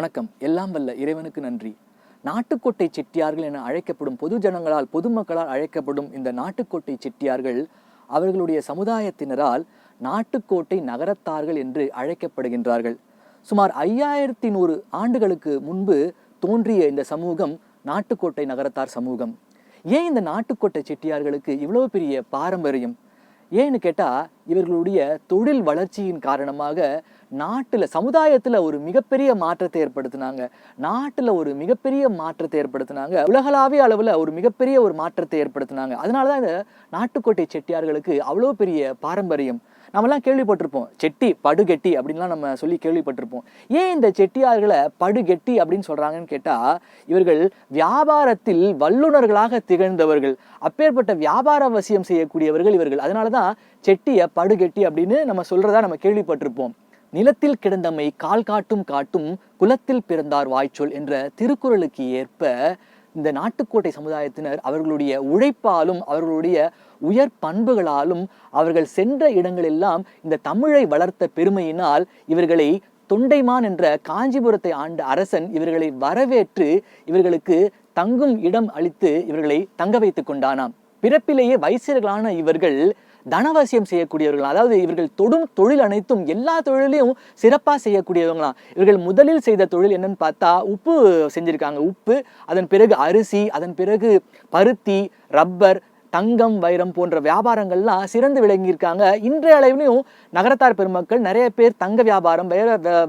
வணக்கம். எல்லாம் வல்ல இறைவனுக்கு நன்றி. நாட்டுக்கோட்டை செட்டியார்கள் என அழைக்கப்படும் பொதுமக்களால் அழைக்கப்படும் இந்த நாட்டுக்கோட்டை செட்டியார்கள் அவர்களுடைய சமுதாயத்தினரால் நாட்டுக்கோட்டை நகரத்தார்கள் என்று அழைக்கப்படுகின்றார்கள். சுமார் 5100 ஆண்டுகளுக்கு முன்பு தோன்றிய இந்த சமூகம் நாட்டுக்கோட்டை நகரத்தார் சமூகம். ஏன் இந்த நாட்டுக்கோட்டை செட்டியார்களுக்கு இவ்வளவு பெரிய பாரம்பரியம்? ஏன்னு கேட்டால், இவர்களுடைய தொழில் வளர்ச்சியின் காரணமாக சமுதாயத்தில் ஒரு மிகப்பெரிய மாற்றத்தை ஏற்படுத்தினாங்க. உலகளாவிய அளவில் ஒரு மிகப்பெரிய ஒரு மாற்றத்தை ஏற்படுத்தினாங்க. அதனால தான் இந்த நாட்டுக்கோட்டை செட்டியார்களுக்கு அவ்வளோ பெரிய பாரம்பரியம். நம்மலாம் கேள்விப்பட்டிருப்போம், செட்டி படுகெட்டி அப்படின்லாம் நம்ம சொல்லி கேள்விப்பட்டிருப்போம். ஏன் இந்த செட்டியார்களை படுகெட்டி அப்படின்னு சொல்றாங்கன்னு கேட்டால், இவர்கள் வியாபாரத்தில் வல்லுநர்களாக திகழ்ந்தவர்கள், அப்பேற்பட்ட வியாபார அவசியம் செய்யக்கூடியவர்கள் இவர்கள். அதனால தான் செட்டியை படுகெட்டி அப்படின்னு நம்ம சொல்றதா நம்ம கேள்விப்பட்டிருப்போம். நிலத்தில் கிடந்தமை கால் காட்டும் குலத்தில் பிறந்தார் வாய்ச்சொல் என்ற திருக்குறளுக்கு ஏற்ப இந்த நாட்டுக்கோட்டை சமுதாயத்தினர் அவர்களுடைய உழைப்பாலும் அவர்களுடைய உயர் பண்புகளாலும் அவர்கள் சென்ற இடங்களெல்லாம் இந்த தமிழை வளர்த்த பெருமையினால் இவர்களை தொண்டைமான் என்ற காஞ்சிபுரத்தை ஆண்ட அரசன் இவர்களை வரவேற்று இவர்களுக்கு தங்கும் இடம் அளித்து இவர்களை தங்க வைத்துக் கொண்டானாம். பிறப்பிலேயே வைசியர்களான இவர்கள் தனவசியம் செய்யக்கூடியவர்களாம். அதாவது இவர்கள் தொடும் தொழில் அனைத்தும் எல்லா தொழிலையும் சிறப்பாக செய்யக்கூடியவங்களாம். இவர்கள் முதலில் செய்த தொழில் என்னன்னு பார்த்தா உப்பு செஞ்சிருக்காங்க. உப்பு, அதன் பிறகு அரிசி, அதன் பிறகு பருத்தி, ரப்பர், தங்கம், வைரம் போன்ற வியாபாரங்கள்லாம் சிறந்து விளங்கியிருக்காங்க. இன்றைய அளவிலையும் நகரத்தார் பெருமக்கள் நிறைய பேர் தங்க வியாபாரம்,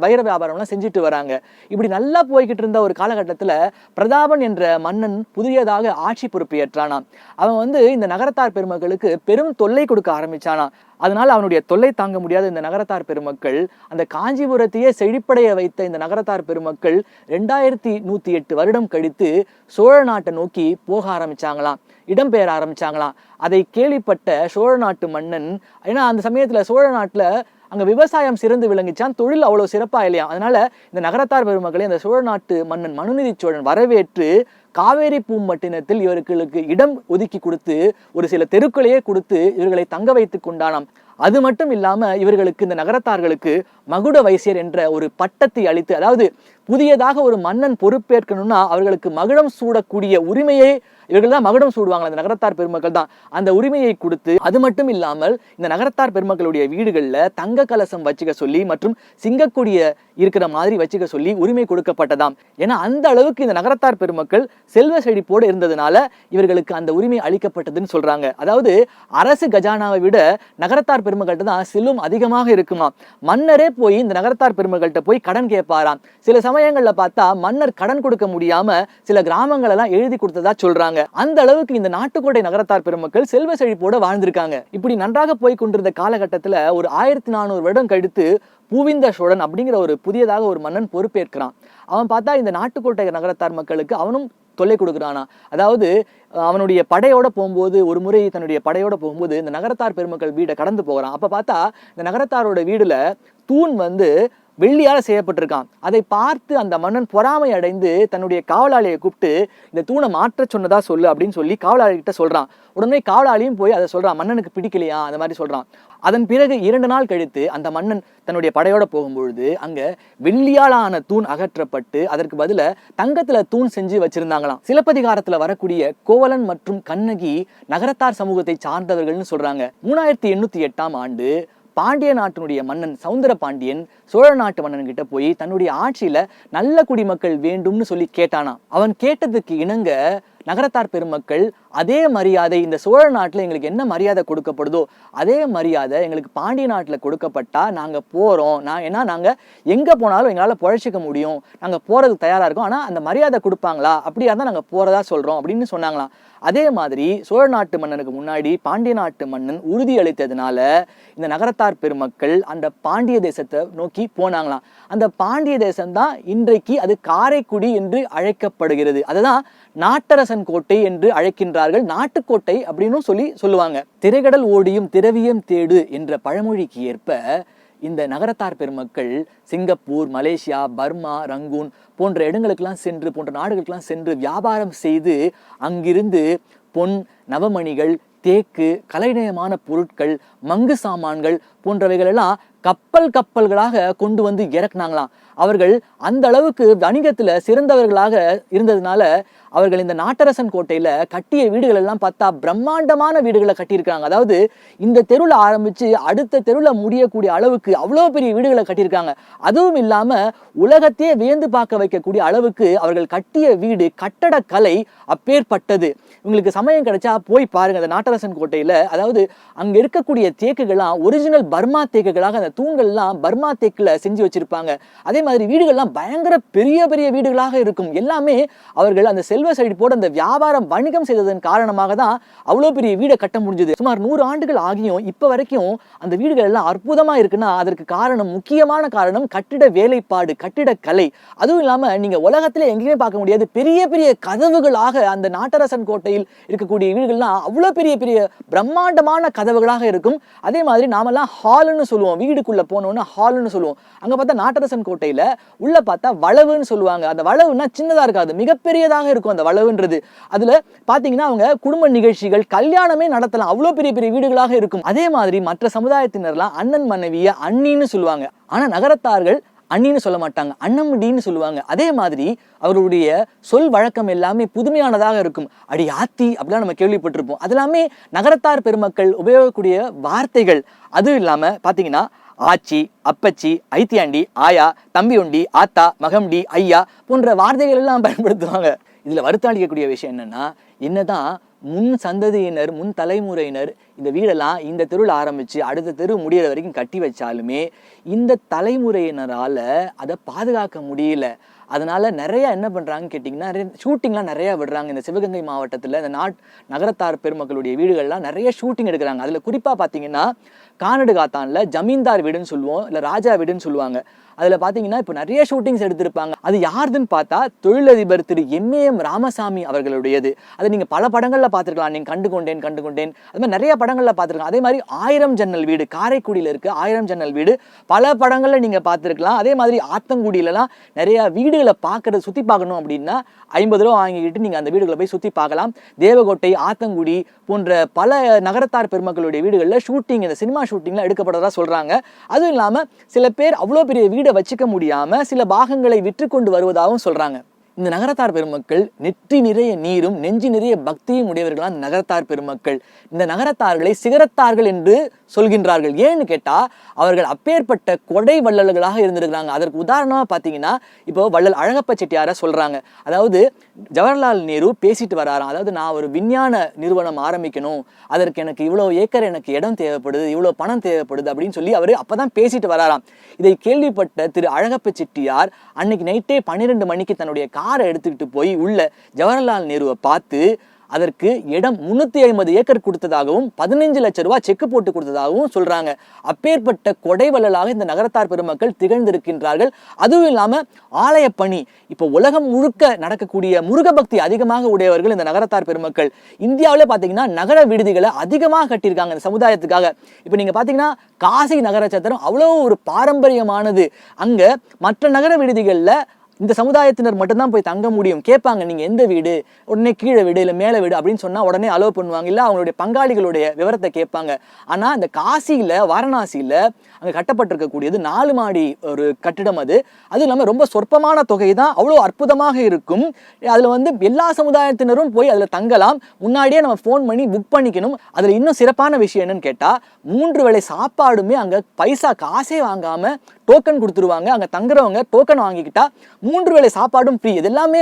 வைர வியாபாரம்லாம் செஞ்சுட்டு வராங்க. இப்படி நல்லா போய்கிட்டு இருந்த ஒரு காலகட்டத்தில் பிரதாபன் என்ற மன்னன் புதியதாக ஆட்சி பொறுப்பேற்றானாம். அவன் இந்த நகரத்தார் பெருமக்களுக்கு பெரும் தொல்லை கொடுக்க ஆரம்பிச்சானாம். அதனால அவனுடைய தொல்லை தாங்க முடியாத இந்த நகரத்தார் பெருமக்கள், அந்த காஞ்சிபுரத்தையே செழிப்படைய வைத்த இந்த நகரத்தார் பெருமக்கள் 2108 வருடம் கழித்து சோழ நாட்டை நோக்கி போக ஆரம்பிச்சாங்களாம், இடம்பெயர ஆரம்பிச்சாங்களாம். அதை கேள்விப்பட்ட சோழ நாட்டு மன்னன், ஏன்னா அந்த சமயத்துல சோழ நாட்டுல அங்க விவசாயம் சிறந்து விளங்கிச்சான், தொழில் அவ்வளவு சிறப்பா இல்லையா. அதனால இந்த நகரத்தார் பெருமக்களை அந்த சோழ நாட்டு மன்னன் மனுநீதி சோழன் வரவேற்று காவேரி பூம்பட்டினத்தில் இவர்களுக்கு இடம் ஒதுக்கி கொடுத்து ஒரு சில தெருக்களையே கொடுத்து இவர்களை தங்க வைத்துக் கொண்டானாம். அது மட்டும் இல்லாம இவர்களுக்கு, இந்த நகரத்தார்களுக்கு மகுட வைசியர் என்ற ஒரு பட்டத்தை அளித்து, அதாவது புதியதாக ஒரு மன்னன் பொறுப்பேற்கணும்னா அவர்களுக்கு மகுடம் சூடக்கூடிய உரிமையை, இவர்கள் தான் மகுடம் சூடுவாங்க, அந்த நகரத்தார் பெருமக்கள் தான், அந்த உரிமையை கொடுத்து, அது மட்டும் இல்லாமல் இந்த நகரத்தார் பெருமக்களுடைய வீடுகள்ல தங்க கலசம் வச்சுக்க சொல்லி மற்றும் சிங்கக்கூடிய இருக்கிற மாதிரி வச்சுக்க சொல்லி உரிமை கொடுக்கப்பட்டதாம். ஏன்னா அந்த அளவுக்கு இந்த நகரத்தார் பெருமக்கள் செல்வ செழிப்போடு இருந்ததுனால இவர்களுக்கு அந்த உரிமை அளிக்கப்பட்டதுன்னு சொல்றாங்க. அதாவது அரசு கஜானாவை விட நகரத்தார் பெருமக்கள்கிட்ட தான் செல்வம் அதிகமாக இருக்குமா. மன்னரே போய் இந்த நகரத்தார் பெருமக்கள்கிட்ட போய் கடன் கேட்பாராம். சில சமயங்கள்ல பார்த்தா மன்னர் கடன் கொடுக்க முடியாம சில கிராமங்கள் எல்லாம் எழுதி கொடுத்ததா சொல்றாங்க. அந்த அளவுக்கு இந்த நாட்டுக்கோட்டை நகரத்தார் பெருமக்கள் செல்வ செழிப்போட வாழ்ந்திருக்காங்க. இப்படி நன்றாக போய் கொண்டிருந்த காலகட்டத்துல ஒரு 1400 வருடம் கழித்து பூவிந்த சோழன் அப்படிங்கிற ஒரு புதியதாக ஒரு மன்னன் பொறுப்பேற்கிறான். அவன் பார்த்தா இந்த நாட்டுக்கோட்டை நகரத்தார் மக்களுக்கு அவனும் தொல்லை கொடுக்குறானா. அதாவது அவனுடைய படையோட போகும்போது, ஒரு முறை தன்னுடைய படையோட போகும்போது இந்த நகரத்தார் பெருமக்கள் வீடை கடந்து போகிறான். அப்ப பார்த்தா இந்த நகரத்தாரோட வீடுல தூண் வெள்ளியால செய்யப்பட்டிருக்கான். அதை பார்த்து அந்த மன்னன் பொறாமை அடைந்து தன்னுடைய காவலாளியை கூப்பிட்டு இந்த தூணை மாற்ற சொன்னதா சொல்லு அப்படின்னு சொல்லி காவலாளி கிட்ட சொல்றான். உடனே காவலாளியும் போய் அதை சொல்றான், மன்னனுக்கு பிடிக்கலையா அந்த மாதிரி சொல்றான். அதன் பிறகு 2 நாள் கழித்து அந்த மன்னன் தன்னுடைய படையோட போகும்பொழுது அங்க வெள்ளியாலான தூண் அகற்றப்பட்டு அதற்கு பதில தங்கத்துல தூண் செஞ்சு வச்சிருந்தாங்களாம். சிலப்பதிகாரத்துல வரக்கூடிய கோவலன் மற்றும் கண்ணகி நகரத்தார் சமூகத்தை சார்ந்தவர்கள்னு சொல்றாங்க. 3808ஆம் ஆண்டு பாண்டிய நாட்டினுடைய மன்னன் சவுந்தர பாண்டியன் சோழ நாட்டு மன்னன் கிட்ட போய் தன்னுடைய ஆட்சியில நல்ல குடிமக்கள் வேண்டும்னு சொல்லி கேட்டானா. அவன் கேட்டதுக்கு இணங்க நகரத்தார் பெருமக்கள் அதே மரியாதை, இந்த சோழ நாட்டுல எங்களுக்கு என்ன மரியாதை கொடுக்கப்படுதோ அதே மரியாதை எங்களுக்கு பாண்டிய நாட்டுல கொடுக்கப்பட்டா நாங்க போறோம். ஏன்னா நாங்க எங்க போனாலும் எங்களால பொழைச்சிக்க முடியும், நாங்க போறதுக்கு தயாரா இருக்கோம், ஆனா அந்த மரியாதை கொடுப்பாங்களா, அப்படியா தான் நாங்க போறதா சொல்றோம் அப்படின்னு சொன்னாங்களாம். அதே மாதிரி சோழ நாட்டு மன்னனுக்கு முன்னாடி பாண்டிய நாட்டு மன்னன் உறுதி அளித்ததுனால இந்த நகரத்தார் பெருமக்கள் அந்த பாண்டிய தேசத்தை நோக்கி போனாங்களாம். அந்த பாண்டிய தேசம் தான் இன்றைக்கு அது காரைக்குடி என்று அழைக்கப்படுகிறது. அதுதான் நாட்டரசன் கோட்டை என்று அழைக்கின்றார்கள். நாட்டுக்கோட்டை அப்படின்னு சொல்லுவாங்க. திரைகடல் ஓடியும் திரவியம் தேடு என்ற பழமொழிக்கு ஏற்ப இந்த நகரத்தார் பெருமக்கள் சிங்கப்பூர், மலேசியா, பர்மா, ரங்கூன் போன்ற இடங்களுக்கெல்லாம் சென்று, போன்ற நாடுகளுக்கெல்லாம் சென்று வியாபாரம் செய்து அங்கிருந்து பொன், நவமணிகள், தேக்கு, கலைநயமான பொருட்கள், மங்கு சாமான்கள் போன்றவைகள் எல்லாம் கப்பல்களாக கொண்டு வந்து இறக்குனாங்களாம். அவர்கள் அந்த அளவுக்கு வணிகத்துல சிறந்தவர்களாக இருந்ததுனால அவர்கள் இந்த நாட்டரசன் கோட்டையில கட்டிய வீடுகள் எல்லாம் பார்த்தா பிரம்மாண்டமான வீடுகளை கட்டியிருக்காங்க. அதாவது இந்த தெருவில் ஆரம்பிச்சு அடுத்த தெருவில் முடியக்கூடிய அளவுக்கு அவ்வளோ பெரிய வீடுகளை கட்டியிருக்காங்க. அதுவும் இல்லாம உலகத்தையே வியந்து பார்க்க வைக்கக்கூடிய அளவுக்கு அவர்கள் கட்டிய வீடு கட்டடக்கலை அப்பேற்பட்டது. உங்களுக்கு சமயம் கிடைச்சா போய் பாருங்க அந்த நாட்டரசன் கோட்டையில. அதாவது அங்க இருக்கக்கூடிய தேக்குகள்லாம் ஒரிஜினல் பர்மா தேக்குகளாக, அந்த தூண்கள்லாம் பர்மா தேக்குல செஞ்சு வச்சிருப்பாங்க. அதே மாதிரி வீடுகள்லாம் பயங்கர பெரிய பெரிய வீடுகளாக இருக்கும். எல்லாமே அவர்கள் அந்த செல்வ செழிப்போடு அந்த வியாபாரம் வணிகம் செய்ததன் காரணமாக தான் அவ்வளோ பெரிய வீடை கட்ட முடிஞ்சது. சுமார் 100 ஆண்டுகள் ஆகியும் இப்ப வரைக்கும் அந்த வீடுகள் எல்லாம் அற்புதமா இருக்குன்னா அதற்கு காரணம், முக்கியமான காரணம் கட்டிட வேலைப்பாடு, கட்டிடக்கலை. அதுவும் இல்லாம நீங்க உலகத்திலே எங்கேயுமே பார்க்க முடியாது பெரிய பெரிய கதவுகளாக அந்த நாட்டரசன் கோட்டையில் இருக்கக்கூடிய வீடுகள்லாம் அவ்வளோ பெரிய பெரிய பிரம்மாண்டமான கதவுகளாக இருக்கும். அதே மாதிரி நாமெல்லாம் ஹால்னு சொல்லுவோம், வீடுக்குள்ள போனோம்னா ஹால்னு சொல்லுவோம். அங்க பார்த்தா நாட்டரசன் கோட்டையில உள்ள பார்த்தா வளவுன்னு சொல்லுவாங்க. அந்த வளவுன்னா சின்னதா இருக்காது, மிகப்பெரியதாக இருக்கும் அந்த வளவுன்றது. அதுல பாத்தீங்கன்னா அவங்க குடும்ப நிகழ்ச்சிகள், கல்யாணமே நடத்தலாம், அவ்வளவு பெரிய பெரிய வீடுகளாக இருக்கும். அதே மாதிரி மற்ற சமுதாயத்தினர்லாம் அண்ணன் மனைவிய அண்ணின்னு சொல்லுவாங்க. ஆனா நகரத்தார்கள் அண்ணின்னு சொல்ல மாட்டாங்க, அண்ணமுடின்னு சொல்லுவாங்க. அதே மாதிரி அவருடைய சொல் வழக்கம் எல்லாமே புதுமையானதாக இருக்கும். அடி ஆத்தி அப்படிலாம் நம்ம கேள்விப்பட்டிருப்போம். அது எல்லாமே நகரத்தார் பெருமக்கள் உபயோகக்கூடிய வார்த்தைகள். அதுவும் இல்லாம பாத்தீங்கன்னா ஆச்சி, அப்பச்சி, ஐத்தியாண்டி, ஆயா, தம்பி ஒண்டி, ஆத்தா, மகம்டி, ஐயா போன்ற வார்த்தைகள் எல்லாம் பயன்படுத்துவாங்க. இதுல வருத்தாளிக்கக்கூடிய விஷயம் என்னன்னா, என்னதான் முன் சந்ததியினர், முன் தலைமுறையினர் இந்த வீடெல்லாம் இந்த தெருவில் ஆரம்பிச்சு அடுத்த தெரு முடிகிற வரைக்கும் கட்டி வச்சாலுமே இந்த தலைமுறையினரால அதை பாதுகாக்க முடியல. அதனால நிறைய என்ன பண்றாங்கன்னு கேட்டிங்கன்னா, ஷூட்டிங்லாம் நிறைய விடுறாங்க. இந்த சிவகங்கை மாவட்டத்தில் இந்த நகரத்தார் பெருமக்களுடைய வீடுகள்லாம் நிறைய ஷூட்டிங் எடுக்கிறாங்க. அதில் குறிப்பாக பார்த்தீங்கன்னா கானடு காத்தான்ல ஜமீன்தார் வீடுன்னு சொல்லுவோம், இல்லை ராஜா வீடுன்னு சொல்லுவாங்க. அதில் பார்த்தீங்கன்னா இப்போ நிறைய ஷூட்டிங்ஸ் எடுத்திருப்பாங்க. அது யாருதுன்னு பார்த்தா தொழிலதிபர் திரு எம் ராமசாமி அவர்களுடையது. அதை நீங்கள் பல படங்களில் பார்த்துருக்கலாம். நீங்கள் கண்டுகொண்டேன் அது மாதிரி நிறைய படங்களில் பார்த்துருக்கலாம். அதே மாதிரி 1000 ஜன்னல் வீடு காரைக்குடியில் இருக்கு. 1000 ஜன்னல் வீடு பல படங்களில் நீங்கள் பார்த்துருக்கலாம். அதே மாதிரி ஆத்தங்குடியிலலாம் நிறைய வீடுகளை பார்க்கறது, சுற்றி பார்க்கணும் அப்படின்னா 50 ரூபா வாங்கிக்கிட்டு நீங்கள் அந்த வீடுகளை போய் சுற்றி பார்க்கலாம். தேவகோட்டை, ஆத்தங்குடி போன்ற பல நகரத்தார் பெருமக்களுடைய வீடுகளில் ஷூட்டிங், இந்த சினிமா ஷூட்டிங்லாம் எடுக்கப்படுறதா சொல்கிறாங்க. அதுவும் இல்லாமல் சில பேர் அவ்வளோ பெரிய வீடை வச்சுக்க முடியாம சில பாகங்களை விற்று கொண்டு வருவதாகவும் சொல்றாங்க. இந்த நகரத்தார் பெருமக்கள் நெற்றி நிறைய நீரும் நெஞ்சு நிறைய பக்தியும் உடையவர்களா இந்த நகரத்தார் பெருமக்கள். இந்த நகரத்தார்களை சிகரத்தார்கள் என்று சொல்கின்றார்கள். ஏன்னு கேட்டா அவர்கள் அப்பேற்பட்ட கொடை வள்ளல்களாக இருந்திருக்கிறாங்க. அதற்கு உதாரணமா பாத்தீங்கன்னா இப்போ வள்ளல் அழகப்ப செட்டியார சொல்றாங்க. அதாவது ஜவஹர்லால் நேரு பேசிட்டு வராராம். அதாவது நான் ஒரு விஞ்ஞான நிறுவனம் ஆரம்பிக்கணும், அதற்கு எனக்கு இவ்வளவு ஏக்கர் எனக்கு இடம் தேவைப்படுது, இவ்வளவு பணம் தேவைப்படுது அப்படின்னு சொல்லி அவரு அப்பதான் பேசிட்டு வராராம். இதை கேள்விப்பட்ட திரு அழகப்ப செட்டியார் அன்னைக்கு நைட்டே 12 மணிக்கு தன்னுடைய காரை எடுத்துக்கிட்டு போய் உள்ள ஜவஹர்லால் நேருவை பார்த்து அதற்கு இடம் 350 ஏக்கர் கொடுத்ததாகவும் 15 லட்சம் ரூபாய் செக்கு போட்டு கொடுத்ததாகவும் சொல்றாங்க. அப்பேற்பட்ட கொடைவள்ளலாக இந்த நகரத்தார் பெருமக்கள் திகழ்ந்திருக்கின்றார்கள். அதுவும் இல்லாம ஆலய பணி, இப்போ உலகம் முழுக்க நடக்கக்கூடிய முருக பக்தி அதிகமாக உடையவர்கள் இந்த நகரத்தார் பெருமக்கள். இந்தியாவிலே பாத்தீங்கன்னா நகர விடுதிகளை அதிகமாக கட்டியிருக்காங்க இந்த சமுதாயத்துக்காக. இப்போ நீங்க பாத்தீங்கன்னா காசி நகர சத்திரம் அவ்வளவு ஒரு பாரம்பரியமானது. அங்க மற்ற நகர விடுதிகள்ல இந்த சமுதாயத்தினர் மட்டும்தான் போய் தங்க முடியும். கேட்பாங்க நீங்க எந்த வீடு, உடனே கீழே வீடு இல்லை மேலே வீடு அப்படின்னு சொன்னா உடனே அலோவ் பண்ணுவாங்க. இல்லை அவங்களுடைய பங்காளிகளுடைய விவரத்தை கேட்பாங்க. ஆனா இந்த காசியில, வாரணாசியில அங்க கட்டப்பட்டிருக்கக்கூடியது 4 மாடி ஒரு கட்டிடம். அது இல்லாம ரொம்ப சொற்பமான தொகை தான், அவ்வளோ அற்புதமாக இருக்கும். அதுல எல்லா சமுதாயத்தினரும் போய் அதுல தங்கலாம். முன்னாடியே நம்ம ஃபோன் பண்ணி புக் பண்ணிக்கணும். அதுல இன்னும் சிறப்பான விஷயம் என்னன்னு கேட்டா 3 வேளை சாப்பாடுமே அங்க பைசா காசே வாங்காம டோக்கன் கொடுத்துருவாங்க. அங்க தங்குறவங்க டோக்கன் வாங்கிக்கிட்டா 3 வேளை சாப்பாடும் ஃப்ரீ. இது எல்லாமே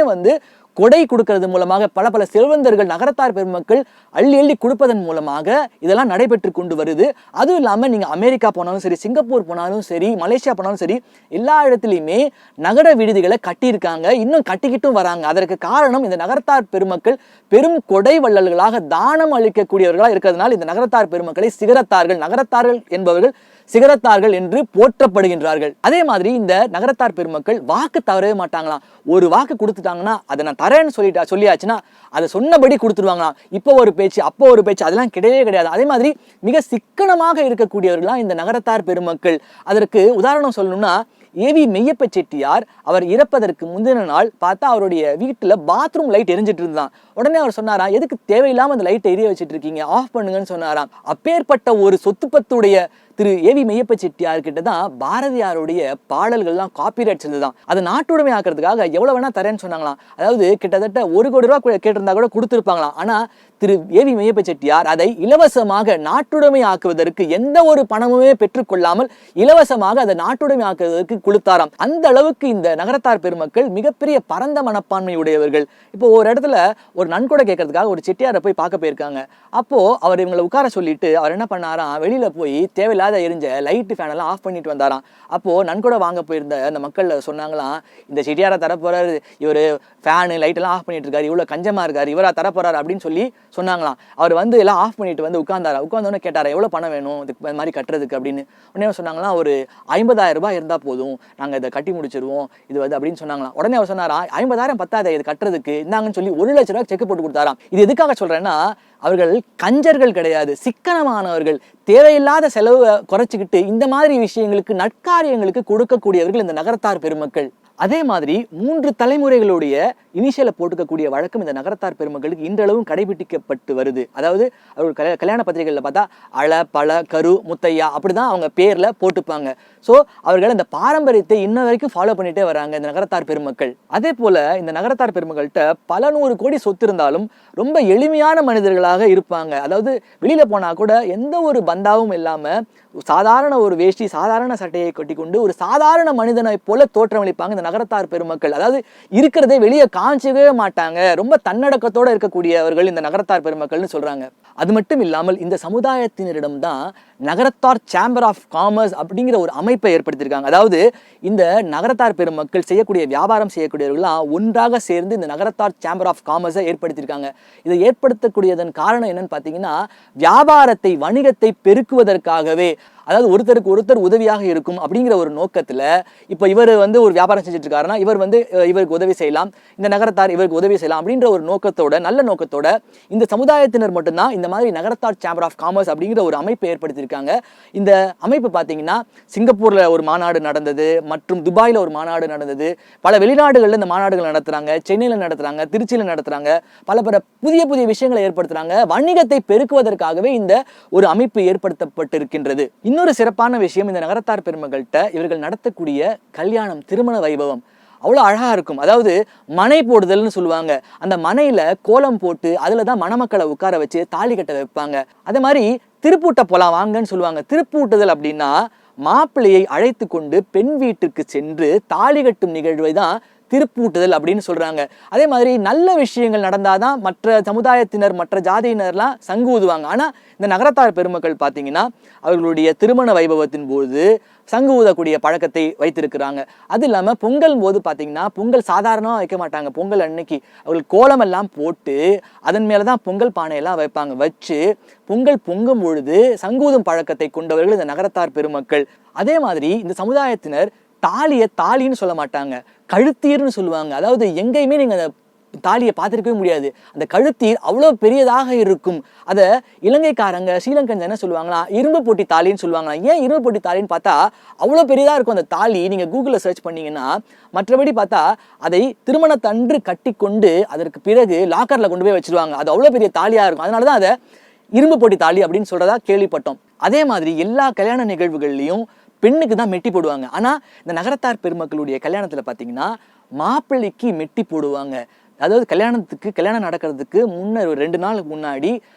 கொடை கொடுக்கறது மூலமாக பல செல்வந்தர்கள், நகரத்தார் பெருமக்கள் அள்ளி அள்ளி கொடுப்பதன் மூலமாக இதெல்லாம் நடைபெற்று கொண்டு வருது. அதுவும் இல்லாமல் நீங்க அமெரிக்கா போனாலும் சரி, சிங்கப்பூர் போனாலும் சரி, மலேசியா போனாலும் சரி, எல்லா இடத்துலையுமே நகர விடுதிகளை கட்டியிருக்காங்க, இன்னும் கட்டிக்கிட்டும் வராங்க. அதற்கு காரணம் இந்த நகரத்தார் பெருமக்கள் பெரும் கொடை வள்ளல்களாக தானம் அளிக்கக்கூடியவர்களாக இருக்கிறதுனால இந்த நகரத்தார் பெருமக்களை சிகரத்தார்கள், நகரத்தார்கள் என்பவர்கள் சிகரத்தார்கள் என்று போற்றப்படுகின்றார்கள். அதே மாதிரி இந்த நகரத்தார் பெருமக்கள் வாக்கு தவறவே மாட்டாங்களாம். ஒரு வாக்கு கொடுத்துட்டாங்கன்னா அதை நான் தரேன்னு சொல்லியாச்சுன்னா அதை சொன்னபடி கொடுத்துருவாங்களாம். இப்போ ஒரு பேச்சு, அப்போ ஒரு பேச்சு, அதெல்லாம் கிடையவே கிடையாது. அதே மாதிரி மிக சிக்கனமாக இருக்கக்கூடியவர்களாம் இந்த நகரத்தார் பெருமக்கள். அதற்கு உதாரணம் சொல்லணும்னா ஏவி மெய்யப்ப செட்டியார் அவர் இறப்பதற்கு முந்தின நாள் பார்த்தா அவருடைய வீட்டுல பாத்ரூம் லைட் எரிஞ்சிட்டு இருந்தான். உடனே அவர் சொன்னாராம், எதுக்கு தேவையில்லாம அந்த லைட்டை எரிய வச்சுட்டு இருக்கீங்க, ஆஃப் பண்ணுங்கன்னு சொன்னாராம். அப்பேற்பட்ட ஒரு சொத்து பத்துடைய திரு ஏவி மெய்யப்ப செட்டியார் கிட்ட தான் பாரதியாருடைய பாடல்கள்லாம் காப்பிரைட் செஞ்சுதான். அதை நாட்டுடைமை ஆக்கிறதுக்காக எவ்வளவு வேணா தரேன்னு சொன்னாங்களாம். அதாவது கிட்டத்தட்ட 1 கோடி ரூபாய் கேட்டிருந்தா கூட கொடுத்துருப்பாங்களாம். ஆனா திரு ஏவி மெய்யப்ப செட்டியார் அதை இலவசமாக நாட்டுடைமை ஆக்குவதற்கு எந்த ஒரு பணமுமே பெற்றுக்கொள்ளாமல் இலவசமாக அதை நாட்டுடைமை ஆக்குவதற்கு கொடுத்தாராம். அந்த அளவுக்கு இந்த நகரத்தார் பெருமக்கள் மிகப்பெரிய பரந்த மனப்பான்மை உடையவர்கள். இப்போ ஒரு இடத்துல ஒரு நன்கொடை கேட்கறதுக்காக ஒரு செட்டியாரை போய் பார்க்க போயிருக்காங்க. அப்போ அவர் இவங்களை உட்கார சொல்லிட்டு அவர் என்ன பண்ணாராம், வெளியில போய் தேவையில்லாத எரிஞ்ச லைட் ஃபேன் எல்லாம் ஆஃப் பண்ணிட்டு வந்தாராம். அப்போ நன்கொடை வாங்க போயிருந்த அந்த மக்கள் சொன்னாங்களாம், இந்த செட்டியாரை தரப்போறாரு, இவர் ஃபேனு லைட் எல்லாம் ஆஃப் பண்ணிட்டு இருக்காரு, இவ்வளவு கஞ்சமா இருக்காரு, இவரா தரப்போறாரு அப்படின்னு சொல்லி சொன்னாங்களாம். அவர் வந்து எல்லாம் ஆஃப் பண்ணிட்டு வந்து உட்கார்ந்தாரா. உட்கார்ந்தோன்னு கேட்டாரா, எவ்வளவு பணம் வேணும் இந்த மாதிரி கட்டுறதுக்கு அப்படின்னு. உடனே சொன்னாங்களாம், ஒரு 50,000 ரூபாய் இருந்தா போதும், நாங்க இதை கட்டி முடிச்சிருவோம் இது வந்து அப்படின்னு சொன்னாங்களாம். உடனே அவர் சொன்னாரா, 50,000 பத்தாது இது கட்டுறதுக்கு, இந்தாங்கன்னு சொல்லி 1 லட்சம் ரூபாய் செக் போட்டு கொடுத்தாராம். இது எதுக்காக சொல்றேன்னா, அவர்கள் கஞ்சர்கள் கிடையாது, சிக்கனமானவர்கள். தேவையில்லாத செலவை குறைச்சிக்கிட்டு இந்த மாதிரி விஷயங்களுக்கு நற்காரியங்களுக்கு கொடுக்கக்கூடியவர்கள் இந்த நகரத்தார் பெருமக்கள். அதே மாதிரி 3 தலைமுறைகளுடைய இனிஷியலை போட்டுக்கக்கூடிய வழக்கம் இந்த நகரத்தார் பெருமக்களுக்கு இன்றளவும் கடைபிடிக்கப்பட்டு வருது. அதாவது அவர்கள் கல்யாண பத்திரிகைகளில் பார்த்தா அழ பழ கரு முத்தையா அப்படிதான் அவங்க பேர்ல போட்டுப்பாங்க. ஸோ அவர்கள் அந்த பாரம்பரியத்தை இன்ன வரைக்கும் ஃபாலோ பண்ணிட்டே வராங்க இந்த நகரத்தார் பெருமக்கள். அதே போல இந்த நகரத்தார் பெருமக்கள்கிட்ட பல 100 கோடி சொத்து இருந்தாலும் ரொம்ப எளிமையான மனிதர்களாக இருப்பாங்க. அதாவது வெளியில போனா கூட எந்த ஒரு பந்தாவும் இல்லாம சாதாரண ஒரு வேஷ்டி சாதாரண சட்டையை கட்டிக்கொண்டு ஒரு சாதாரண மனிதனை போல தோற்றமளிப்பாங்க இந்த நகரத்தார் பெருமக்கள். அதாவது இருக்கிறதே வெளியே காமிச்சவே மாட்டாங்க. ரொம்ப தன்னடக்கத்தோட இருக்கக்கூடியவர்கள் இந்த நகரத்தார் பெருமக்கள்னு சொல்றாங்க. அது மட்டும் இல்லாமல் இந்த சமுதாயத்தினரிடம் தான் நகரத்தார் சேம்பர் ஆஃப் காமர்ஸ் அப்படிங்கிற ஒரு அமைப்பை ஏற்படுத்தியிருக்காங்க. அதாவது இந்த நகரத்தார் பெருமக்கள் செய்யக்கூடிய வியாபாரம் செய்யக்கூடியவர்கள்லாம் ஒன்றாக சேர்ந்து இந்த நகரத்தார் சேம்பர் ஆஃப் காமர்ஸை ஏற்படுத்தியிருக்காங்க. இதை ஏற்படுத்தக்கூடியதன் காரணம் என்னன்னு பார்த்தீங்கன்னா, வியாபாரத்தை வணிகத்தை பெருக்குவதற்காகவே, அதாவது ஒருத்தருக்கு ஒருத்தர் உதவியாக இருக்கும் அப்படிங்கிற ஒரு நோக்கத்துல, இப்போ இவர் வந்து ஒரு வியாபாரம் செஞ்சுட்டு இருக்காருன்னா இவர் வந்து இவருக்கு உதவி செய்யலாம், இந்த நகரத்தார் இவருக்கு உதவி செய்யலாம் அப்படின்ற ஒரு நோக்கத்தோட நல்ல நோக்கத்தோட இந்த சமுதாயத்தினர் மட்டும்தான் இந்த மாதிரி நகரத்தார் சேம்பர் ஆஃப் காமர்ஸ் அப்படிங்கிற ஒரு அமைப்பை ஏற்படுத்தியிருக்காங்க. இந்த அமைப்பு பார்த்தீங்கன்னா சிங்கப்பூர்ல ஒரு மாநாடு நடந்தது, மற்றும் துபாயில ஒரு மாநாடு நடந்தது, பல வெளிநாடுகளில் இந்த மாநாடுகள் நடத்துறாங்க, சென்னையில நடத்துறாங்க, திருச்சியில நடத்துறாங்க, பல புதிய புதிய விஷயங்களை ஏற்படுத்துறாங்க. வணிகத்தை பெருக்குவதற்காகவே இந்த ஒரு அமைப்பு ஏற்படுத்தப்பட்டிருக்கின்றது. இன்னொரு சிறப்பான விஷயம், இந்த நகரத்தார் பெருமக்கள்கிட்ட இவர்கள் நடத்தக்கூடிய கல்யாணம் திருமண வைபவம் அவ்வளோ அழகா இருக்கும். அதாவது மனை போடுதல்னு சொல்லுவாங்க. அந்த மனையில கோலம் போட்டு அதுல தான் மணமக்களை உட்கார வச்சு தாலி கட்ட வைப்பாங்க. அதே மாதிரி திருப்பூட்ட போலாம் வாங்கன்னு சொல்லுவாங்க. திருப்பூட்டுதல் அப்படின்னா மாப்பிள்ளையை அழைத்து கொண்டு பெண் வீட்டுக்கு சென்று தாலி கட்டும் நிகழ்வை தான் திருப்பூட்டுதல் அப்படின்னு சொல்றாங்க. அதே மாதிரி நல்ல விஷயங்கள் நடந்தாதான் மற்ற சமுதாயத்தினர் மற்ற ஜாதியினர்லாம் சங்கு ஊதுவாங்க. ஆனா இந்த நகரத்தார் பெருமக்கள் பார்த்தீங்கன்னா அவர்களுடைய திருமண வைபவத்தின் போது சங்கு ஊதக்கூடிய பழக்கத்தை வைத்திருக்கிறாங்க. அது இல்லாம பொங்கல் போது பார்த்தீங்கன்னா பொங்கல் சாதாரணமாக வைக்க மாட்டாங்க. பொங்கல் அன்னைக்கு அவர்கள் கோலம் எல்லாம் போட்டு அதன் மேலதான் பொங்கல் பானையெல்லாம் வைப்பாங்க. வச்சு பொங்கல் பொங்கும் பொழுது சங்கூதும் பழக்கத்தை கொண்டவர்கள் இந்த நகரத்தார் பெருமக்கள். அதே மாதிரி இந்த சமுதாயத்தினர் தாலியை தாலின்னு சொல்ல மாட்டாங்க, கழுத்தீர்னு சொல்லுவாங்க. அதாவது எங்கேயுமே நீங்க அந்த தாலியை பார்த்துருக்கவே முடியாது. அந்த கழுத்தீர் அவ்வளோ பெரியதாக இருக்கும். அதை இலங்கைக்காரங்க ஸ்ரீலங்கன் என்ன சொல்லுவாங்களா, இரும்பு போட்டி தாலின்னு சொல்லுவாங்களா. ஏன் இரும்பு போட்டி தாலின்னு பார்த்தா அவ்வளோ பெரியதாக இருக்கும் அந்த தாலி. நீங்க கூகுளில் சர்ச் பண்ணீங்கன்னா, மற்றபடி பார்த்தா அதை திருமணத்தன்று கட்டி கொண்டு அதற்கு பிறகு லாக்கர்ல கொண்டு போய் வச்சிருவாங்க. அது அவ்வளோ பெரிய தாலியா இருக்கும். அதனாலதான் அதை இரும்பு போட்டி தாலி அப்படின்னு சொல்றதா கேள்விப்பட்டோம். அதே மாதிரி எல்லா கல்யாண நிகழ்வுகள்லையும் பெண்ணுக்கு தான் மெட்டி போடுவாங்க. ஆனா இந்த நகரத்தார் பெருமக்களுடைய கல்யாணத்துல பாத்தீங்கன்னா மாப்பிள்ளைக்கு மெட்டி போடுவாங்க. அதாவது கல்யாணம் நடக்கிறதுக்கு முன்னர் 2 நாளுக்கு முன்னாடி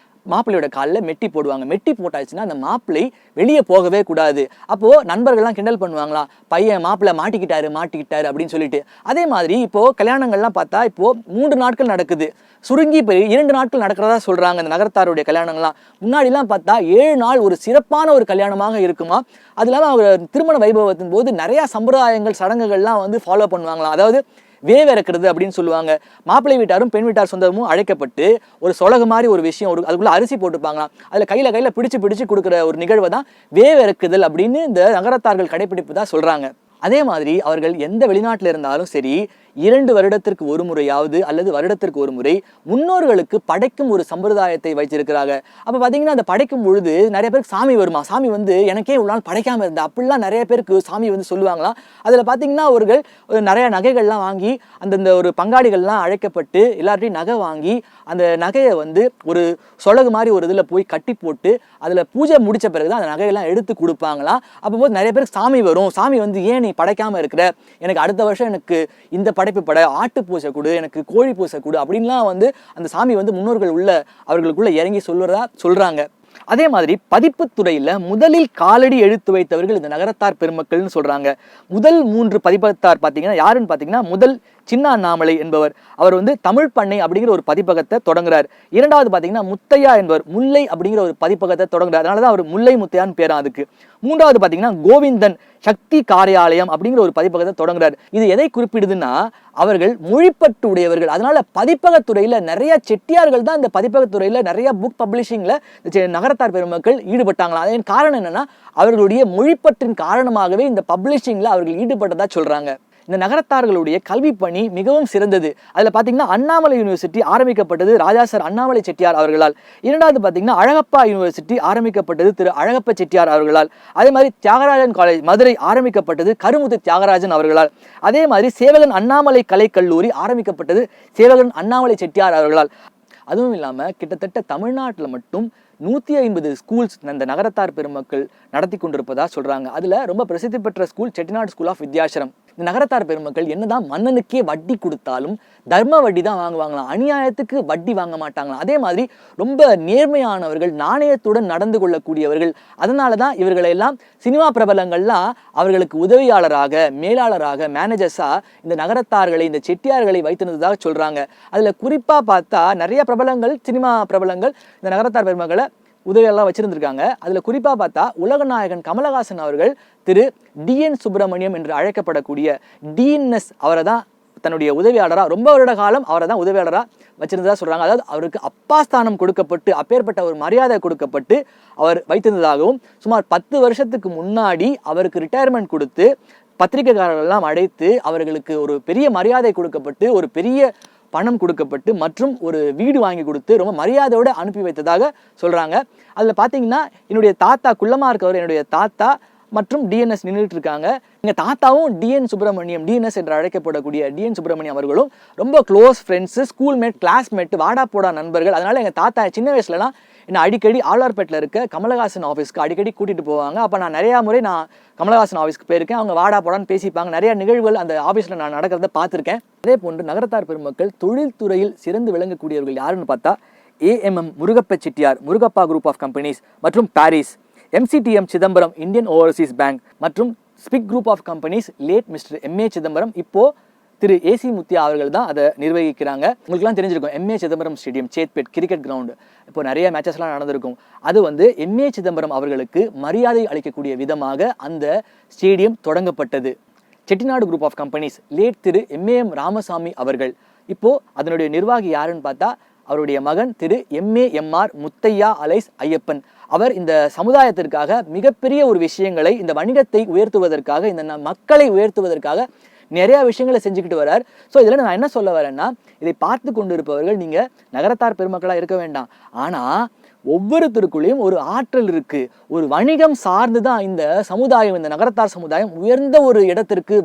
மாப்பிள்ளையோட காலில் மெட்டி போடுவாங்க. மெட்டி போட்டாச்சுன்னா அந்த மாப்பிள்ளை வெளியே போகவே கூடாது. அப்போ நண்பர்கள்லாம் கிண்டல் பண்ணுவாங்களா, பையன் மாப்பிள்ளை மாட்டிக்கிட்டாரு அப்படின்னு சொல்லிட்டு. அதே மாதிரி இப்போ கல்யாணங்கள்லாம் பார்த்தா இப்போ 3 நாட்கள் நடக்குது, சுருங்கி போய் 2 நாட்கள் நடக்கிறதா சொல்றாங்க இந்த நகரத்தாருடைய கல்யாணங்கள்லாம். முன்னாடிலாம் பார்த்தா 7 நாள் ஒரு சிறப்பான ஒரு கல்யாணமாக இருக்குமா. அது இல்லாமல் அவங்க திருமண வைபவத்தின் போது நிறைய சம்பிரதாயங்கள் சடங்குகள்லாம் வந்து ஃபாலோ பண்ணுவாங்களாம். அதாவது வேவிறக்கிறது அப்படின்னு சொல்லுவாங்க. மாப்பிள்ளை வீட்டாரும் பெண் வீட்டார் சொந்தமும் அழைக்கப்பட்டு ஒரு சொலகு மாதிரி ஒரு விஷயம், அதுக்குள்ள அரிசி போட்டுப்பாங்களாம். அதுல கையில பிடிச்சு கொடுக்குற ஒரு நிகழ்வை தான் வேவிறக்குதல் அப்படின்னு இந்த நகரத்தார்கள் கடைபிடிப்பு தான் சொல்றாங்க. அதே மாதிரி அவர்கள் எந்த வெளிநாட்டில் இருந்தாலும் சரி, 2 வருடத்திற்கு ஒரு முறையாவது அல்லது வருடத்திற்கு ஒரு முறை முன்னோர்களுக்கு படைக்கும் ஒரு சம்பிரதாயத்தை வைத்திருக்கிறாங்க. அப்ப பாத்தீங்கன்னா அந்த படைக்கும் பொழுது நிறைய பேருக்கு சாமி வருமா, சாமி வந்து எனக்கே இவ்வளவு நாள் படைக்காம இருந்தா அப்படிலாம் நிறைய பேருக்கு சாமி வந்து சொல்லுவாங்களாம். அதுல பாத்தீங்கன்னா அவர்கள் நிறைய நகைகள்லாம் வாங்கி அந்தந்த ஒரு பங்காளிகள்லாம் அழைக்கப்பட்டு எல்லார்ட்டையும் நகை வாங்கி அந்த நகையை வந்து ஒரு சொலகு மாதிரி ஒரு இதுல போய் கட்டி போட்டு அதுல பூஜை முடிச்ச பிறகுதான் அந்த நகையெல்லாம் எடுத்து கொடுப்பாங்களாம். அப்போது நிறைய பேருக்கு சாமி வரும். சாமி வந்து ஏன் நீ படைக்காம இருக்கிற, எனக்கு அடுத்த வருஷம் எனக்கு இந்த படைப்பு படை, ஆட்டு பூசை கொடு, எனக்கு கோழி பூசை கொடு அப்படின்லாம் வந்து அந்த சாமி வந்து முன்னோர்கள் உள்ள அவர்களுக்குள்ள இறங்கி சொல்றாங்க. அதே மாதிரி பதிப்பு துறையில முதலில் காலடி எடுத்து வைத்தவர்கள் இந்த நகரத்தார் பெருமக்கள்னு சொல்றாங்க. முதல் 3 பதிப்பகத்தார் பாத்தீங்கன்னா யாருன்னு பாத்தீங்கன்னா, முதல் சின்ன அண்ணாமலை என்பவர், அவர் வந்து தமிழ் பண்ணை அப்படிங்கிற ஒரு பதிப்பகத்தை தொடங்குறார். இரண்டாவது பாத்தீங்கன்னா முத்தையா என்பவர் முல்லை அப்படிங்கிற ஒரு பதிப்பகத்தை தொடங்குறார். அதனாலதான் அவர் முல்லை முத்தையான்னு பேரா அதுக்கு. மூன்றாவது பாத்தீங்கன்னா கோவிந்தன் சக்தி காரியாலயம் அப்படிங்கிற ஒரு பதிப்பகத்தை தொடங்குறார். இது எதை குறிப்பிடுதுன்னா, அவர்கள் மொழிப்பற்று உடையவர்கள். அதனால பதிப்பகத்துறையில நிறைய செட்டியார்கள் தான் இந்த பதிப்பகத்துறையில நிறைய புக் பப்ளிஷிங்ல நகரத்தார் பெருமக்கள் ஈடுபட்டாங்களா. அதன் காரணம் என்னன்னா, அவர்களுடைய மொழிப்பற்றின் காரணமாகவே இந்த பப்ளிஷிங்ல அவர்கள் ஈடுபட்டதா சொல்றாங்க. இந்த நகரத்தார்களுடைய கல்வி பணி மிகவும் சிறந்தது. அதுல பாத்தீங்கன்னா அண்ணாமலை யூனிவர்சிட்டி ஆரம்பிக்கப்பட்டது ராஜாசர் அண்ணாமலை செட்டியார் அவர்களால். இரண்டாவது பாத்தீங்கன்னா அழகப்பா யூனிவர்சிட்டி ஆரம்பிக்கப்பட்டது திரு அழகப்ப செட்டியார் அவர்களால். அதே மாதிரி தியாகராஜன் காலேஜ் மதுரை ஆரம்பிக்கப்பட்டது கருமுத்து தியாகராஜன் அவர்களால். அதே மாதிரி சேவகன் அண்ணாமலை கலைக்கல்லூரி ஆரம்பிக்கப்பட்டது சேவகன் அண்ணாமலை செட்டியார் அவர்களால். அதுவும் இல்லாம கிட்டத்தட்ட தமிழ்நாட்டுல மட்டும் 150 ஸ்கூல்ஸ் இந்த நகரத்தார் பெருமக்கள் நடத்தி கொண்டிருப்பதா சொல்றாங்க. அதுல ரொம்ப பிரசித்தி பெற்ற school Chettinad school of Vidyashram. இந்த நகரத்தார் பெருமக்கள் என்னதான் மன்னனுக்கே வட்டி கொடுத்தாலும் தர்ம வட்டி தான் வாங்குவாங்களாம், அநியாயத்துக்கு வட்டி வாங்க மாட்டாங்களாம். அதே மாதிரி ரொம்ப நேர்மையானவர்கள், நாணயத்துடன் நடந்து கொள்ளக்கூடியவர்கள். அதனாலதான் இவர்களை எல்லாம் சினிமா பிரபலங்கள்லாம் அவர்களுக்கு உதவியாளராக, மேலாளராக, மேனேஜர்ஸா இந்த நகரத்தார்களை, இந்த செட்டியார்களை வைத்திருந்ததாக சொல்றாங்க. அதுல குறிப்பா பார்த்தா நிறைய பிரபலங்கள், சினிமா பிரபலங்கள் இந்த நகரத்தார் பெருமக்களை உதவியெல்லாம் வச்சிருந்திருக்காங்க. அதுல குறிப்பா பார்த்தா உலகநாயகன் கமலஹாசன் அவர்கள் திரு DN சுப்பிரமணியம் என்று அழைக்கப்படக்கூடிய DNS அவரை தான் தன்னுடைய உதவியாளரா, ரொம்ப வருட காலம் அவரை தான் உதவியாளரா வச்சிருந்ததா சொல்றாங்க. அதாவது அவருக்கு அப்பாஸ்தானம் கொடுக்கப்பட்டு, அப்பேற்பட்ட ஒரு மரியாதை கொடுக்கப்பட்டு அவர் வைத்திருந்ததாகவும், சுமார் 10 வருஷத்துக்கு முன்னாடி அவருக்கு ரிட்டையர்மெண்ட் கொடுத்து பத்திரிகைக்காரர்கள் எல்லாம் அழைத்து அவர்களுக்கு ஒரு பெரிய மரியாதை கொடுக்கப்பட்டு, ஒரு பெரிய பணம் கொடுக்கப்பட்டு மற்றும் ஒரு வீடு வாங்கி கொடுத்து ரொம்ப மரியாதையோடு அனுப்பி வைத்ததாக சொல்றாங்க. அதுல பாத்தீங்கன்னா என்னுடைய தாத்தா குள்ளமா இருக்கவர், என்னுடைய தாத்தா மற்றும் DNS நின்றுட்டு இருக்காங்க. எங்க தாத்தாவும் DN சுப்பிரமணியம், DNS என்று அழைக்கப்படக்கூடிய DN சுப்பிரமணியம் அவர்களும் ரொம்ப க்ளோஸ் ஃப்ரெண்ட்ஸ், ஸ்கூல்மேட், கிளாஸ்மேட், வாடா போடா நண்பர்கள். அதனால எங்க தாத்தா சின்ன வயசுலலாம் என்ன அடிக்கடி ஆழ்வார்பேட்டில் இருக்க கமலஹாசன் ஆஃபீஸ்க்கு அடிக்கடி கூட்டிட்டு போவாங்க. அப்போ நான் நிறையா முறை கமலஹாசன் ஆஃபீஸ்க்கு போயிருக்கேன். அவங்க வாடா போடான்னு பேசிப்பாங்க. நிறைய நிகழ்வுகள் அந்த ஆஃபீஸில் நான் நடக்கிறத பார்த்துருக்கேன். அதே போன்று நகரத்தார் பெருமக்கள் தொழில்துறையில் சிறந்து விளங்கக்கூடியவர்கள் யாருன்னு பார்த்தா AMM Murugappa Chettiar, Murugappa group of companies மற்றும் Parry's, MCTM Chidambaram, Indian overseas bank மற்றும் SPIC group of companies, late mister MA Chidambaram, இப்போ திரு AC முத்தியா அவர்கள் தான் அதை நிர்வகிக்கிறாங்க. உங்களுக்குலாம் தெரிஞ்சிருக்கும் MA Chidambaram stadium, Chetpet cricket ground, இப்போ நிறைய மேட்சஸ்லாம் நடந்திருக்கும். அது வந்து MA சிதம்பரம் அவர்களுக்கு மரியாதை அளிக்கக்கூடிய விதமாக அந்த ஸ்டேடியம் தொடங்கப்பட்டது. Chettinad group of companies, late Thiru MAM Ramasamy அவர்கள், இப்போ அதனுடைய நிர்வாகி யாருன்னு பார்த்தா அவருடைய மகன் திரு MAMR முத்தையா அலைஸ் ஐயப்பன். அவர் இந்த சமுதாயத்திற்காக மிகப்பெரிய ஒரு விஷயங்களை, இந்த வணிகத்தை உயர்த்துவதற்காக, இந்த மக்களை உயர்த்துவதற்காக நிறைய விஷயங்களை செஞ்சுக்கிட்டு வர்றார். ஸோ இதில் நான் என்ன சொல்ல வரேன்னா, இதை பார்த்து கொண்டு இருப்பவர்கள் நீங்க நகரத்தார் பெருமக்களாக இருக்க வேண்டாம். ஆனா ஒவ்வொருத்தருக்குள்ளேயும் ஒரு ஆற்றல் இருக்கு. ஒரு வணிகம் சார்ந்துதான் இந்த சமுதாயம், இந்த நகரத்தார் சமுதாயம் உயர்ந்த ஒரு இடத்திற்கு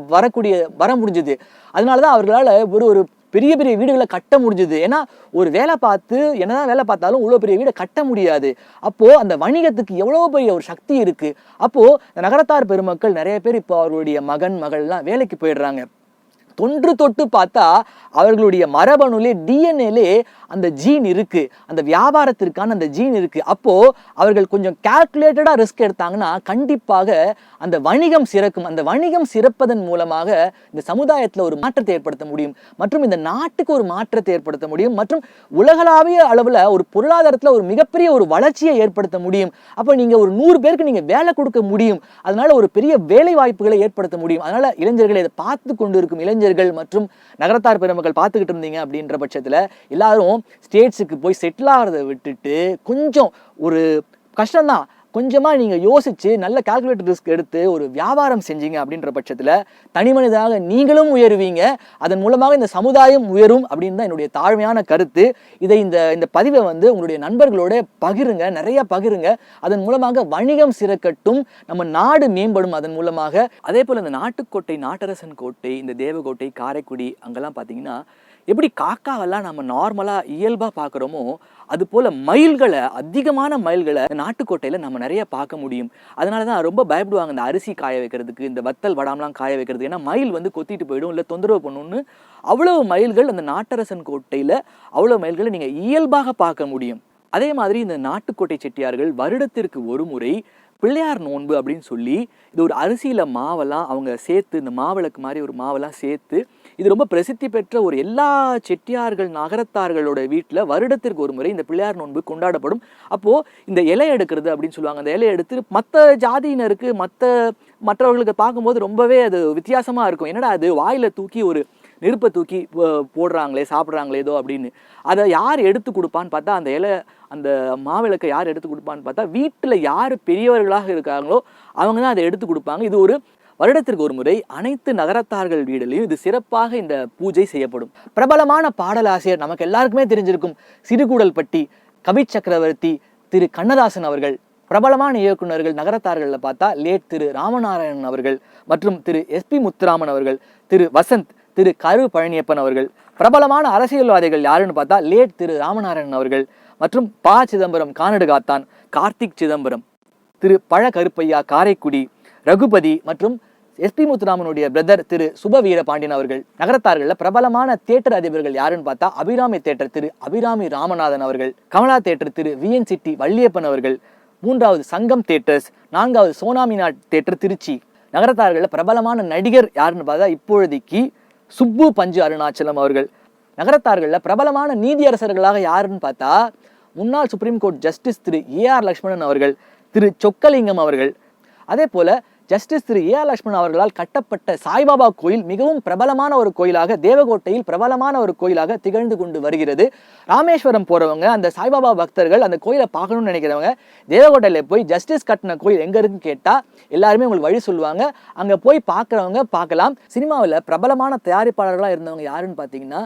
வர முடிஞ்சது. அதனாலதான் அவர்களால் ஒரு பெரிய பெரிய வீடுகளை கட்ட முடிஞ்சது. ஏன்னா ஒரு வேலை பார்த்து என்னதான் வேலை பார்த்தாலும் இவ்வளோ பெரிய வீடை கட்ட முடியாது. அப்போ அந்த வணிகத்துக்கு எவ்வளவு பெரிய ஒரு சக்தி இருக்கு. அப்போ நகரத்தார் பெருமக்கள் நிறைய பேர் இப்போ அவர்களுடைய மகன் மகள்லாம் வேலைக்கு போயிடுறாங்க. தொன்று தொட்டு பார்த்தா அவர்களுடைய மரபணுலே, டிஎன்ஏலே அந்த ஜீன் இருக்கு, அந்த வியாபாரத்திற்கான அந்த ஜீன் இருக்கு. அப்போ அவர்கள் கொஞ்சம் கால்குலேட்டடா ரிஸ்க் எடுத்தாங்கன்னா கண்டிப்பாக அந்த வணிகம் சிறக்கும். அந்த வணிகம் சிறப்பதன் மூலமாக இந்த சமுதாயத்துல ஒரு மாற்றத்தை ஏற்படுத்த முடியும், மற்றும் இந்த நாட்டுக்கு ஒரு மாற்றத்தை ஏற்படுத்த முடியும், மற்றும் உலகளாவிய அளவுல ஒரு பொருளாதாரத்துல ஒரு மிகப்பெரிய ஒரு வளர்ச்சியை ஏற்படுத்த முடியும். அப்ப நீங்க ஒரு 100 பேருக்கு நீங்க வேலை கொடுக்க முடியும். அதனால ஒரு பெரிய வேலை வாய்ப்புகளை ஏற்படுத்த முடியும். அதனால இளைஞர்களை இதை பார்த்து கொண்டு இருக்கும் இளைஞர்கள் மற்றும் நகரத்தார் பெருமக்கள் பார்த்துக்கிட்டு இருந்தீங்க அப்படின்ற பட்சத்துல எல்லாரும் ஸ்டேட்ஸுக்கு போய் செட்டில் ஆகிறத விட்டுட்டு கொஞ்சம் ஒரு கஷ்டம்தான், கொஞ்சமாக நீங்கள் யோசித்து நல்ல கால்குலேட்டர் ரிஸ்க் எடுத்து ஒரு வியாபாரம் செஞ்சீங்க அப்படின்ற பட்சத்தில் தனி மனிதனாக நீங்களும் உயருவீங்க, அதன் மூலமாக இந்த சமுதாயம் உயரும் அப்படின்னு தான் என்னுடைய தாழ்மையான கருத்து. இதை இந்த பதிவை உங்களுடைய நண்பர்களோட பகிருங்க, நிறைய பகிருங்க. அதன் மூலமாக வணிகம் சிறக்கட்டும், நம்ம நாடு மேம்படும் அதன் மூலமாக. அதே போல் இந்த நாட்டுக்கோட்டை, நாட்டரசன் கோட்டை, இந்த தேவகோட்டை, காரைக்குடி அங்கெல்லாம் பார்த்தீங்கன்னா எப்படி காக்காவெல்லாம் நம்ம நார்மலாக இயல்பாக பார்க்குறோமோ அது போல் மயில்களை, அதிகமான மயில்களை நாட்டுக்கோட்டையில் நம்ம நிறைய பார்க்க முடியும். அதனால தான் ரொம்ப பயப்படுவாங்க இந்த அரிசி காய வைக்கிறதுக்கு, இந்த வத்தல் வடாமலாம் காய வைக்கிறதுக்கு. ஏன்னா மயில் கொத்திட்டு போயிடும், இல்லை தொந்தரவு பண்ணணும்னு. அவ்வளவு மயில்கள் அந்த நாட்டரசன் கோட்டையில், அவ்வளோ மயில்களை நீங்கள் இயல்பாக பார்க்க முடியும். அதே மாதிரி இந்த நாட்டுக்கோட்டை செட்டியார்கள் வருடத்திற்கு ஒரு முறை பிள்ளையார் நோன்பு அப்படின்னு சொல்லி இது ஒரு அரிசியில் மாவெல்லாம் அவங்க சேர்த்து, இந்த மாவிளக்கு மாதிரி ஒரு மாவெல்லாம் சேர்த்து, இது ரொம்ப பிரசித்தி பெற்ற ஒரு எல்லா செட்டியார்கள் நகரத்தார்களோட வீட்டில் வருடத்திற்கு ஒரு முறை இந்த பிள்ளையார் நோன்பு கொண்டாடப்படும். அப்போது இந்த இலை எடுக்கிறது அப்படின்னு சொல்லுவாங்க. அந்த இலையை எடுத்து மற்ற ஜாதியினருக்கு, மற்றவர்களுக்கு பார்க்கும்போது ரொம்பவே அது வித்தியாசமாக இருக்கும். என்னடா அது வாயில் தூக்கி ஒரு நெருப்பை தூக்கி போடுறாங்களே, சாப்பிட்றாங்களே ஏதோ அப்படின்னு. அதை யார் எடுத்து கொடுப்பான்னு பார்த்தா, அந்த இலை, அந்த மாவிளக்கை யார் எடுத்து கொடுப்பான்னு பார்த்தா, வீட்டில் யார் பெரியவர்களாக இருக்காங்களோ அவங்க தான் அதை எடுத்து கொடுப்பாங்க. இது ஒரு வருடத்திற்கு ஒரு முறை அனைத்து நகரத்தார்கள் வீடுலையும் இது சிறப்பாக இந்த பூஜை செய்யப்படும். பிரபலமான பாடலாசிரியர் நமக்கு எல்லாருக்குமே தெரிஞ்சிருக்கும் சிறுகூடல்பட்டி கவி சக்கரவர்த்தி திரு கண்ணதாசன் அவர்கள். பிரபலமான இயக்குநர்கள் நகரத்தார்களில் பார்த்தா லேட் திரு ராமநாராயணன் அவர்கள் மற்றும் திரு SP முத்துராமன் அவர்கள், திரு வசந்த், திரு கரு பழனியப்பன் அவர்கள். பிரபலமான அரசியல்வாதிகள் யாருன்னு பார்த்தா லேட் திரு ராமநாராயணன் அவர்கள் மற்றும் ப. சிதம்பரம் கானடு காத்தான், கார்த்திக் சிதம்பரம், திரு பழ கருப்பையா காரைக்குடி, ரகுபதி மற்றும் SP முத்துராமனுடைய பிரதர் திரு சுப வீரபாண்டியன் அவர்கள். நகரத்தார்களில் பிரபலமான தியேட்டர் அதிபர்கள் யாருன்னு பார்த்தா அபிராமி தியேட்டர் திரு அபிராமி ராமநாதன் அவர்கள், கமலா தியேட்டர் திரு VN சிட்டி வள்ளியப்பன் அவர்கள், 3வது சங்கம் தியேட்டர்ஸ், 4வது சோனாமினா தியேட்டர் திருச்சி. நகரத்தார்களில் பிரபலமான நடிகர் யாருன்னு பார்த்தா இப்பொழுதைக்கு சுப்பு பஞ்சு அருணாச்சலம் அவர்கள். நகரத்தார்களில் பிரபலமான நீதியரசர்களாக யாருன்னு பார்த்தா முன்னாள் சுப்ரீம் கோர்ட் ஜஸ்டிஸ் திரு AR லக்ஷ்மணன் அவர்கள், திரு சொக்கலிங்கம் அவர்கள். அதே போல ஜஸ்டிஸ் திரு AR லக்ஷ்மணன் அவர்களால் கட்டப்பட்ட சாய்பாபா கோயில் மிகவும் பிரபலமான ஒரு கோயிலாக, தேவகோட்டையில் பிரபலமான ஒரு கோயிலாக திகழ்ந்து கொண்டு வருகிறது. ராமேஸ்வரம் போறவங்க, அந்த சாய்பாபா பக்தர்கள் அந்த கோயிலை பார்க்கணும்னு நினைக்கிறவங்க தேவகோட்டையில போய் ஜஸ்டிஸ் கட்டின கோயில் எங்க இருக்குன்னு கேட்டா எல்லாருமே உங்களுக்கு வழி சொல்லுவாங்க. அங்க போய் பார்க்குறவங்க பார்க்கலாம். சினிமாவில் பிரபலமான தயாரிப்பாளர்களாக இருந்தவங்க யாருன்னு பார்த்தீங்கன்னா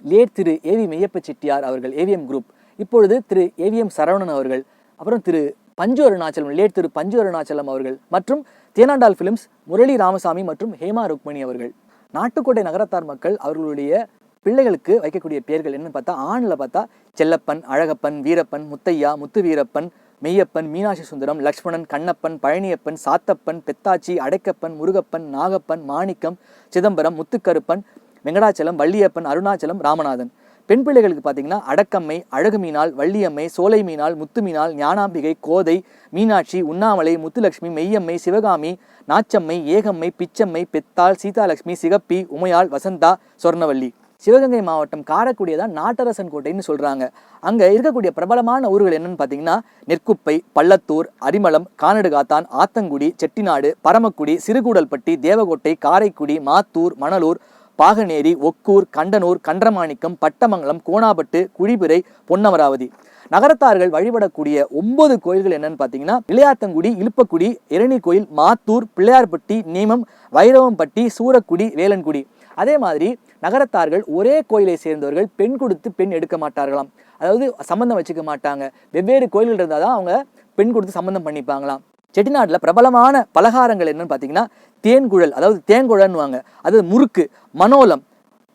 லேட் திரு AV மெய்யப்ப செட்டியார் அவர்கள், AVM குரூப். இப்பொழுது திரு AVM சரவணன் அவர்கள், அப்புறம் திரு பஞ்சு அருணாச்சலம், லேட் திரு பஞ்சு அருணாச்சலம் அவர்கள் மற்றும் தேனாண்டால் பிலிம்ஸ் முரளி ராமசாமி மற்றும் ஹேமா ருக்மணி அவர்கள். நாட்டுக்கோட்டை நகரத்தார் மக்கள் அவர்களுடைய பிள்ளைகளுக்கு வைக்கக்கூடிய பெயர்கள் என்னன்னு பார்த்தா, ஆணில் பார்த்தா செல்லப்பன், அழகப்பன், வீரப்பன், முத்தையா, முத்து வீரப்பன், மெய்யப்பன், மீனாட்சி சுந்தரம், லக்ஷ்மணன், கண்ணப்பன், பழனியப்பன், சாத்தப்பன், பெத்தாச்சி, அடைக்கப்பன், முருகப்பன், நாகப்பன், மாணிக்கம், சிதம்பரம், முத்துக்கருப்பன், வெங்கடாச்சலம், வள்ளியப்பன், அருணாச்சலம், ராமநாதன். பெண் பிள்ளைகளுக்கு பார்த்தீங்கன்னா அடக்கம்மை, அழகு மீனாள், வள்ளியம்மை, சோலை மீனாள், முத்து மீனாள், ஞானாம்பிகை, கோதை, மீனாட்சி, உண்ணாமலை, முத்துலட்சுமி, மெய்யம்மை, சிவகாமி, நாச்சம்மை, ஏகம்மை, பிச்சம்மை, பெத்தாள், சீதாலட்சுமி, சிகப்பி, உமையாள், வசந்தா, சொர்ணவல்லி. சிவகங்கை மாவட்டம் காரைக்குடியை தான் நாட்டரசன் கோட்டைன்னு சொல்றாங்க. அங்க இருக்கக்கூடிய பிரபலமான ஊர்கள் என்னன்னு பார்த்தீங்கன்னா நெற்குப்பை, பள்ளத்தூர், அரிமளம், கானடு காத்தான், ஆத்தங்குடி, செட்டிநாடு, பரமக்குடி, சிறுகூடல்பட்டி, தேவகோட்டை, காரைக்குடி, மாத்தூர், மணலூர், பாகனேரி, ஒக்கூர், கண்டனூர், கன்றமாணிக்கம், பட்டமங்கலம், கோணாபட்டு, குழிபிறை, பொன்னமராவதி. நகரத்தார்கள் வழிபடக்கூடிய 9 கோயில்கள் என்னன்னு பார்த்தீங்கன்னா இளையாத்தங்குடி, இலுப்பக்குடி, எரணி கோயில், மாத்தூர், பிள்ளையார்பட்டி, நீமம், வைரவம்பட்டி, சூரக்குடி, வேலன்குடி. அதே மாதிரி நகரத்தார்கள் ஒரே கோயிலை சேர்ந்தவர்கள் பெண் கொடுத்து பெண் எடுக்க மாட்டார்களாம். அதாவது சம்பந்தம் வச்சுக்க மாட்டாங்க. வெவ்வேறு கோயில்கள் இருந்தால் தான் அவங்க பெண் கொடுத்து சம்பந்தம் பண்ணிப்பாங்களாம். செட்டிநாட்டில் பிரபலமான பலகாரங்கள் என்னன்னு பார்த்தீங்கன்னா தேன்குழல், அதாவது தேங்குழல்னுவாங்க, அது முறுக்கு, மனோலம்,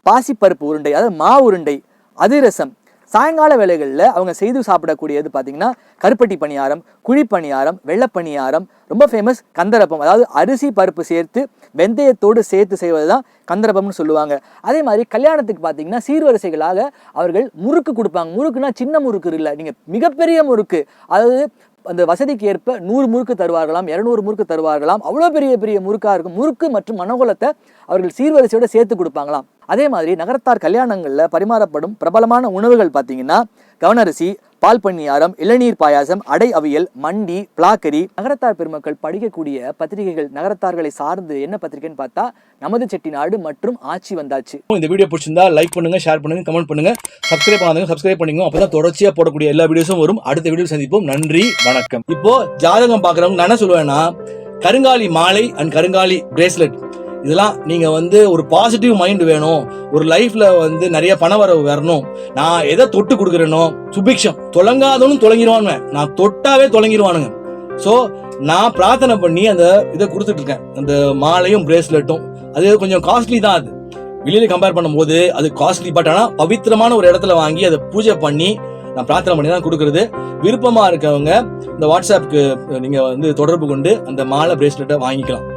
பாசிப்பருப்பு உருண்டை, அதாவது மா உருண்டை, அதிரசம். சாயங்கால வேளைகளில் அவங்க செய்து சாப்பிடக்கூடியது பார்த்தீங்கன்னா கருப்பட்டி பணியாரம், குழி பணியாரம், வெள்ளப்பணியாரம், ரொம்ப ஃபேமஸ் கந்தரப்பம், அதாவது அரிசி பருப்பு சேர்த்து வெந்தயத்தோடு சேர்த்து செய்வது தான் கந்தரப்பம்னு சொல்லுவாங்க. அதே மாதிரி கல்யாணத்துக்கு பார்த்தீங்கன்னா சீர்வரிசைகளாக அவர்கள் முறுக்கு கொடுப்பாங்க. முறுக்குனா சின்ன முறுக்கு இல்லை, நீங்கள் மிகப்பெரிய முறுக்கு, அதாவது அந்த வசதிக்கு ஏற்ப 100 முறுக்கு தருவார்களாம், 200 முறுக்கு தருவார்களாம். அவ்வளோ பெரிய பெரிய முறுக்காக இருக்கும். முறுக்கு மற்றும் மனோகலத்தை அவர்கள் சீர்வரிசையோட சேர்த்து கொடுப்பாங்களாம். அதே மாதிரி நகரத்தார் கல்யாணங்களில் பரிமாறப்படும் பிரபலமான உணவுகள் பார்த்தீங்கன்னா கவனரிசி, பால் பணியாரம், இளநீர் பாயாசம், அடை அவியல், மண்டி, பிளாக்கரி. நகரத்தார் பெருமக்கள் படிக்கக்கூடிய பத்திரிகைகள் நகரத்தார்களை சார்ந்து என்ன பத்திரிகைன்னு பார்த்தா நமது செட்டிநாடு மற்றும் ஆட்சி வந்தாச்சு. இந்த வீடியோ பிடிச்சிருந்தா லைக் பண்ணுங்க, ஷேர் பண்ணுங்க, கமெண்ட் பண்ணுங்க, சப்ஸ்கிரைப் பண்ணாதவங்க சப்ஸ்கிரைப் பண்ணிக்கோங்க. அப்பதான் தொடர்ச்சியா போடக்கூடிய எல்லா வீடியோஸும் வரும். அடுத்த வீடியோ சந்திப்போம். நன்றி, வணக்கம். இப்போ ஜாதகம் பாக்குறவங்க நான் என்ன சொல்லுவேன்னா, கருங்காலி மாலை அண்ட் கருங்காலி பிரேஸ்லெட் இதெல்லாம் நீங்க ஒரு பாசிட்டிவ் மைண்ட் வேணும், ஒரு லைஃப்ல நிறைய பண வரவு வரணும், நான் எதை தொட்டு கொடுக்குறேனோ சுபிக்ஷம் தொலங்காதவனும் தொலங்கிடுவானுங்க, நான் தொட்டாவே தொலங்கிடுவானுங்க. சோ நான் பிரார்த்தனை பண்ணி அந்த இதை கொடுத்துட்டு இருக்கேன், அந்த மாலையும் பிரேஸ்லெட்டும். அது கொஞ்சம் காஸ்ட்லி தான், அது வெளியில கம்பேர் பண்ணும்போது அது காஸ்ட்லி. பட் ஆனா பவித்திரமான ஒரு இடத்துல வாங்கி அதை பூஜை பண்ணி நான் பிரார்த்தனை பண்ணி தான் கொடுக்கறது. விருப்பமா இருக்கவங்க இந்த வாட்ஸ்அப்க்கு நீங்க தொடர்பு கொண்டு அந்த மாலை பிரேஸ்லெட்டை வாங்கிக்கலாம்.